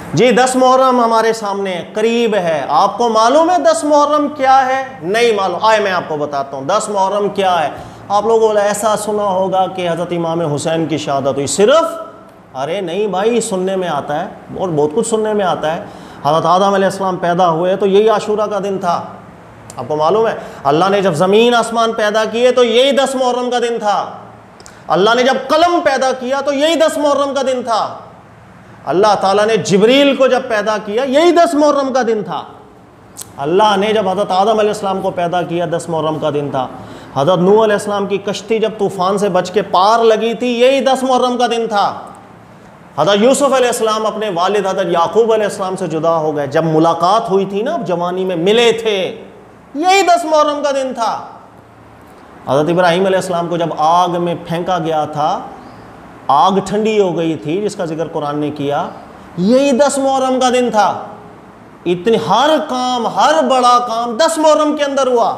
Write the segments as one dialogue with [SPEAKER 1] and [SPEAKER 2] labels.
[SPEAKER 1] जी 10 मुहर्रम हमारे सामने करीब है। आपको मालूम है 10 मुहर्रम क्या है? नहीं मालूम। आए मैं आपको बताता हूँ 10 मुहर्रम क्या है। आप लोगों ने ऐसा सुना होगा कि हज़रत इमाम हुसैन की शहादत हुई, सिर्फ? अरे नहीं भाई, सुनने में आता है और बहुत कुछ सुनने में आता है। हज़रत आदम अलैहिस्सलाम पैदा हुए तो यही आशूरा का दिन था। आपको मालूम है अल्लाह ने जब ज़मीन आसमान पैदा किए तो यही 10 मुहर्रम का दिन था। अल्लाह ने जब कलम पैदा किया तो यही 10 मुहर्रम का दिन था। अल्लाह ताला ने जिब्रील को जब पैदा किया यही 10 मुहर्रम का दिन था। अल्लाह ने जब हज़रत आदम अलैहिस्सलाम को पैदा किया 10 मुहर्रम का दिन था। हज़रत नूह अलैहिस्सलाम की कश्ती जब तूफ़ान से बच के पार लगी थी यही 10 मुहर्रम का दिन था। हज़रत यूसुफ अलैहिस्सलाम अपने वालिद हज़रत याकूब अलैहिस्सलाम से जुदा हो गए, जब मुलाकात हुई थी ना, जवानी में मिले थे, यही 10 मुहर्रम का दिन था। हज़रत इब्राहीम अलैहिस्सलाम को जब आग में फेंका गया था, आग ठंडी हो गई थी जिसका जिक्र कुरान ने किया, यही 10 मुहर्रम का दिन था। इतनी हर काम, हर बड़ा काम 10 मुहर्रम के अंदर हुआ।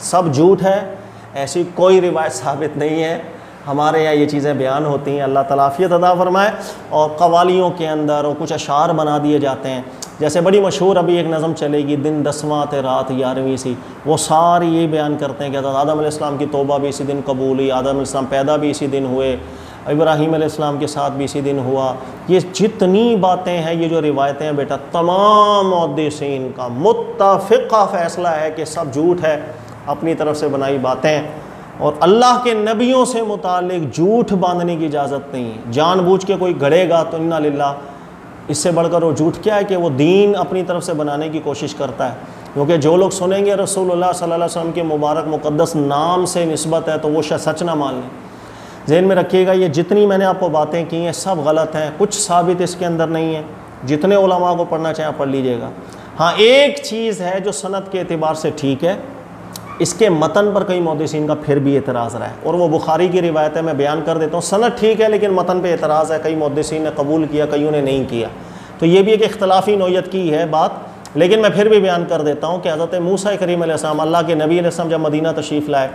[SPEAKER 1] सब झूठ है, ऐसी कोई रिवायत साबित नहीं है। हमारे यहाँ ये चीज़ें बयान होती हैं, अल्लाह ताला आफियत अता फरमाए। और कवालियों के अंदर और कुछ अशार बना दिए जाते हैं। जैसे बड़ी मशहूर अभी एक नज़म चलेगी, दिन 10वां ते रात 11वीं सी, वो सारी ये बयान करते हैं कि आदम अलैहिस्सलाम की तौबा भी इसी दिन कबूल हुई, आदम अलैहिस्सलाम पैदा भी इसी दिन हुए, इब्राहीम अलैहिस्सलाम के साथ भी इसी दिन हुआ। ये जितनी बातें हैं, ये जो रिवायतें हैं बेटा, तमाम मुहद्दिसीन का मुत्तफ़िक़ा फ़ैसला है कि सब झूठ है, अपनी तरफ से बनाई बातें। और अल्लाह के नबियों से मुतालिक झूठ बांधने की इजाज़त नहीं है। जानबूझ के कोई गढ़ेगा तो इन्ना लिल्लाह, इससे बढ़कर वो झूठ क्या है कि वो दीन अपनी तरफ से बनाने की कोशिश करता है। क्योंकि जो लोग सुनेंगे रसूलुल्लाह सल्लल्लाहु अलैहि वसल्लम के मुबारक मुक़द्दस नाम से निस्बत है तो वो शायद सच ना मान लें। ज़हन में रखिएगा, ये जितनी मैंने आपको बातें की हैं सब गलत हैं, कुछ साबित इसके अंदर नहीं है। जितने उलमा को पढ़ना चाहें पढ़ लीजिएगा। हाँ, एक चीज़ है जो सनद के एतबार से ठीक है, इसके मतन पर कई मुहद्दिसीन का फिर भी एतराज़ रहा है, और वो बुखारी की रिवायत है, मैं बयान कर देता हूँ। सनद ठीक है लेकिन मतन पे एतराज़ है, कई मुहद्दिसीन ने कबूल किया, कईयों ने नहीं किया। तो ये भी एक इख्तलाफी नौयत की है बात, लेकिन मैं फिर भी बयान कर देता हूँ कि हज़रत मूसा करीम अलैहिस्सलाम, अल्लाह के नबी अलैहिस्सलाम जब मदीना तशरीफ़ लाए,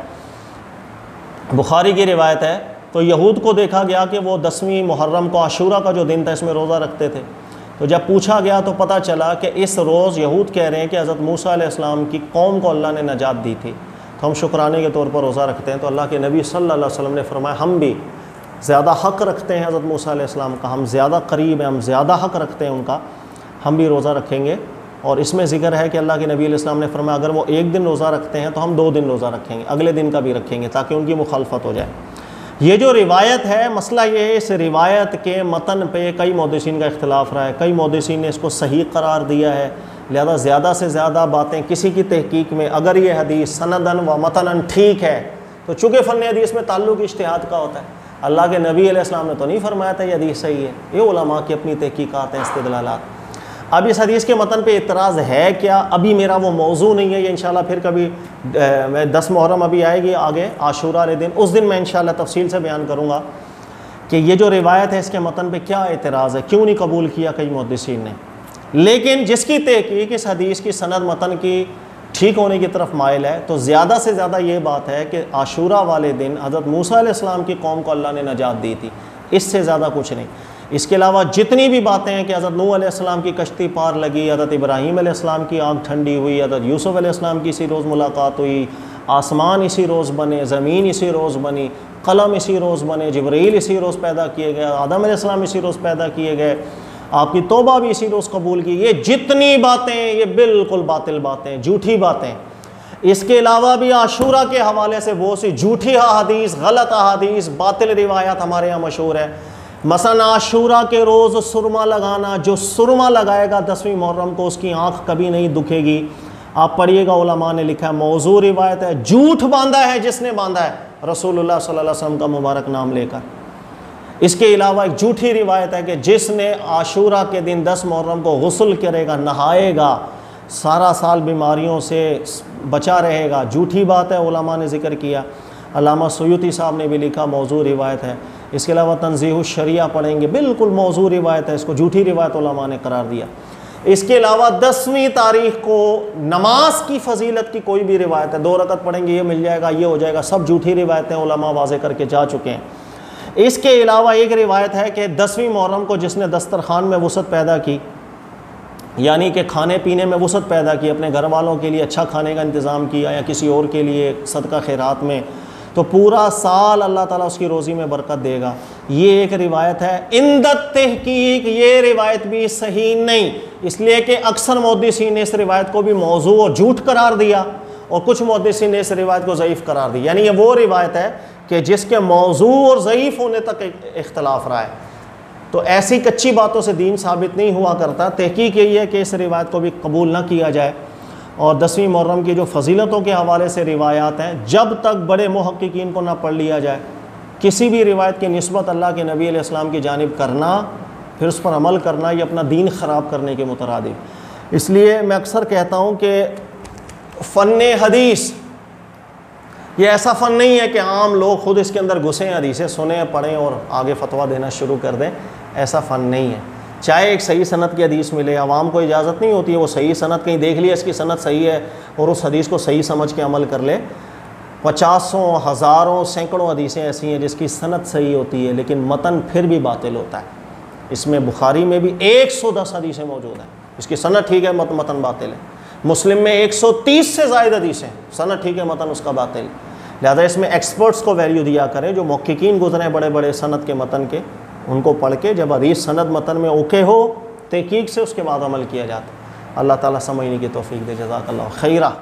[SPEAKER 1] बुखारी की रिवायत है, तो यहूद को देखा गया कि वो 10वीं मुहर्रम को, आशूरा का जो दिन था, इसमें रोज़ा रखते थे। तो जब पूछा गया तो पता चला कि इस रोज़ यहूद कह रहे हैं कि हज़रत मूसा अलैहिस्सलाम की कौम को अल्लाह ने नजात दी थी, तो हम शुक्राने के तौर पर रोज़ा रखते हैं। तो अल्लाह के नबी सल्लल्लाहु अलैहि वसल्लम ने फरमाया, हम भी ज़्यादा हक़ रखते हैं हज़रत मूसा अलैहिस्सलाम का, हम ज़्यादा करीब हैं, हम ज़्यादा हक़ रखते हैं उनका, हम भी रोज़ा रखेंगे। और इसमें ज़िक्र है कि अल्लाह के नबी अलैहिस्सलाम ने फरमाया, अगर वो एक दिन रोज़ा रखते हैं तो हम 2 दिन रोज़ा रखेंगे, अगले दिन का भी रखेंगे, ताकि उनकी मुखालफत हो जाए। ये जो रिवायत है, मसला ये है, इस रिवायत के मतन पे कई मुहद्दिसीन का इख्तिलाफ रहा है, कई मुहद्दिसीन ने इसको सही करार दिया है। लिहाजा ज़्यादा से ज़्यादा बातें किसी की तहकीक में, अगर ये हदीस सनदन व मतनन ठीक है, तो चूँकि फ़न हदीस में ताल्लुक़ इज्तिहाद का होता है, अल्लाह के नबी अलैहिस्सलाम ने तो नहीं फरमाया था ये हदीस सही है, ये उलमा की अपनी तहकीकात हैं, इस्तिदलालात। अब इस हदीस के मतन पे इतराज़ है क्या, अभी मेरा वो मौजू नहीं है, ये इंशाल्लाह फिर कभी मैं 10 मुहर्रम अभी आएगी आगे, आशूरा वाले दिन, उस दिन मैं इंशाल्लाह तफसील से बयान करूँगा कि ये जो रिवायत है इसके मतन पे क्या एतराज़ है, क्यों नहीं कबूल किया कई मुहद्दिसीन ने। लेकिन जिसकी तहकीक इस हदीस की सनद मतन की ठीक होने की तरफ माइल है, तो ज़्यादा से ज़्यादा ये बात है कि आशूरा वाले दिन हज़रत मूसा अलैहिस्सलाम की कौम को अल्लाह ने नजात दी थी, इससे ज़्यादा कुछ नहीं। इसके अलावा जितनी भी बातें हैं कि हज़रत नूह अलैहिस्सलाम की कश्ती पार लगी, हज़रत इब्राहीम अलैहिस्सलाम की आग ठंडी हुई, हज़रत यूसुफ अलैहिस्सलाम की इसी रोज़ मुलाकात हुई, आसमान इसी रोज़ बने, ज़मीन इसी रोज़ बनी, कलम इसी रोज़ बने, जिब्रील इसी रोज़ पैदा किए गए, आदम अलैहिस्सलाम इसी रोज़ पैदा किए गए, आपकी तौबा भी इसी रोज़ कबूल की। ये जितनी बातें, ये बिल्कुल बातिल बातें, झूठी बातें। इसके अलावा भी आशूरा के हवाले से बहुत सी झूठी अहादीस, गलत अहादीस, बातिल रिवायात हमारे यहाँ मशहूर है। मसलन आशूरा के रोज़ सुरमा लगाना, जो सुरमा लगाएगा 10वीं मुहर्रम को उसकी आँख कभी नहीं दुखेगी। आप पढ़िएगा, उलमा ने लिखा है, मौजू रिवायत है, झूठ बांधा है जिसने बांधा है रसूलुल्लाह सल्लल्लाहु अलैहि वसल्लम का मुबारक नाम लेकर। इसके अलावा एक झूठी रिवायत है कि जिसने आशूरा के दिन 10 मुहर्रम को गुस्ल करेगा, नहाएगा, सारा साल बीमारियों से बचा रहेगा। झूठी बात है, उलमा ने जिक्र किया। अल्लामा सुयूती साहब ने भी लिखा, मौजू रिवायत है। इसके अलावा तंज़ीहुश शरिया पढ़ेंगे, बिल्कुल मौजू रिवायत है, इसको झूठी रिवायत उलमा ने करार दिया। इसके अलावा 10वीं तारीख को नमाज की फजीलत की कोई भी रिवायत है, 2 रकत पढ़ेंगे ये मिल जाएगा, ये हो जाएगा, सब झूठी रिवायतें उलमा वाज़े करके जा चुके हैं। इसके अलावा एक रिवायत है कि 10वीं मुहर्रम को जिसने दस्तरखान में वसअत पैदा की, यानी कि खाने पीने में वसअत पैदा की, अपने घर वालों के लिए अच्छा खाने का इंतज़ाम किया या किसी और के लिए सदका खैरात में, तो पूरा साल अल्लाह ताला उसकी रोज़ी में बरकत देगा। ये एक रिवायत है। इंदत तहकीक ये रिवायत भी सही नहीं, इसलिए कि अक्सर मुहद्दिसीन ने इस रिवायत को भी मौजू और झूठ करार दिया और कुछ मुहद्दिसीन ने इस रिवायत को ज़ईफ़ करार दिया। यानी ये वो रिवायत है कि जिसके मौजू और ज़ईफ़ होने तक इख्तलाफ रहा है। तो ऐसी कच्ची बातों से दीन साबित नहीं हुआ करता। तहकीक यही है कि इस रिवायत को भी कबूल ना किया जाए। और 10वीं मुहर्रम की जो फजीलतों के हवाले से रिवायात हैं, जब तक बड़े मुहक्किकीन को ना पढ़ लिया जाए, किसी भी रिवायत की निस्बत अल्लाह के नबी अलैहिस्सलाम की जानिब करना, फिर उस पर अमल करना, ये अपना दीन ख़राब करने के मुतरादिफ। इसलिए मैं अक्सर कहता हूँ कि फ़न हदीस ये ऐसा फ़न नहीं है कि आम लोग ख़ुद इसके अंदर घुसें, हदीसें सुने, पढ़ें और आगे फतवा देना शुरू कर दें। ऐसा फ़न नहीं है। चाहे एक सही सनद की हदीस मिले, आवाम को इजाज़त नहीं होती है वो सही सनद कहीं देख लिया इसकी सनद सही है और उस हदीस को सही समझ के अमल कर ले। 50 हज़ारों सैकड़ों हदीसें ऐसी हैं जिसकी सनद सही होती है लेकिन मतन फिर भी बातिल होता है। इसमें बुखारी में भी 110 हदीसें मौजूद हैं, इसकी सनद ठीक है, मतन बातिल है। मुस्लिम में 130 से ज़ायद हदीसें, सनद ठीक है, मतन उसका बातिल। लिहाजा इसमें एक्सपर्ट्स को वैल्यू दिया करें, जो मुहक्किकीन गुज़रे बड़े बड़े सनद के मतन के, उनको पढ़ के जब हदीस सनद मतन में ओके हो तहकीक से उसके बाद अमल किया जाता। अल्लाह ताला समझने की तौफीक दे। जज़ाकल्लाह खैरा।